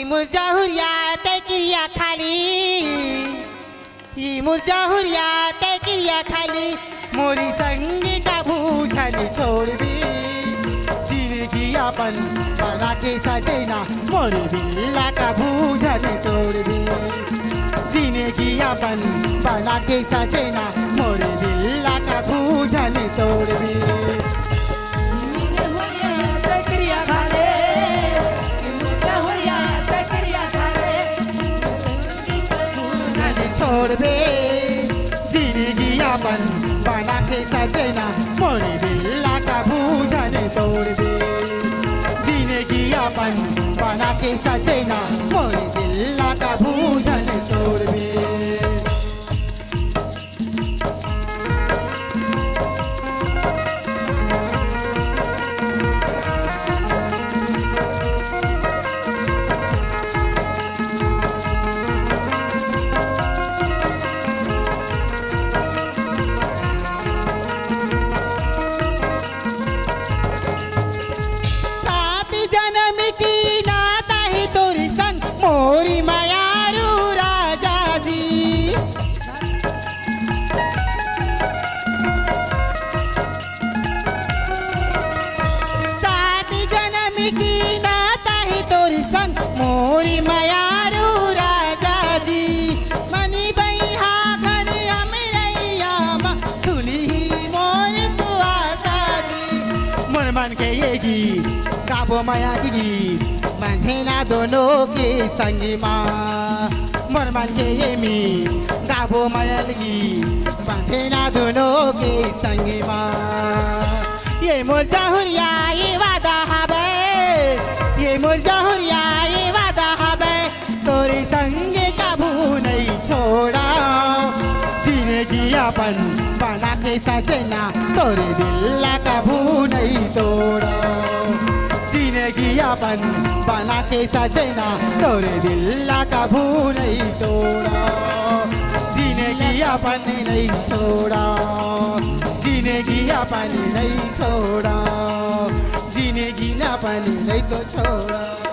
मुर्जा हुरिया ते क्रिया खाली, ये मुर्जा हुरिया ते क्रिया खाली, मोरी संगी का भूषण छोड़ दी, जिंदगी अपन बना के सजना, मोरी बिल्ला का भूषण छोड़ दी, जिंदगी अपन बना के सजना, मोरी बिल्ला का भूषण छोड़ दी। छोड़ दे जिंदगी अपन बना के सजना, मोरी बिल्ला का भूषण तोड़ दे, जिंदगी अपन बना के सजना, मोरी बिल्ला का भूषण तोड़ दे। मोरी मायारू राजा जी, सात जन्म की नाता है तोरी संग, मोरी मायारू राजा जी, मनी बई हा खन अमरैया मा, सुनी ही मोर तू आशा जी, मन मन के ये गीत गाबो माया की गीत, मनहेना दोनों के संगी माँ, मन मन के ये मी गाबो मायलगी, मनहेना दोनों के संगी माँ, ये मुर्जा हुरिया ये वादा हबे, ये मुर्जा हुरिया ये वादा हबे, तोरे संगे काबू नहीं छोड़ा, जिंदगी अपन बना के सजना, तोरे दिल काबू नहीं तोड़ा, जिंदगी अपन बना के सजना, तोरे दिल का भू नहीं तोड़ा, जिंदगी अपन नहीं छोड़ा, जिंदगी अपन नहीं छोड़ा, जिंदगी अपन नहीं तो छोड़ा।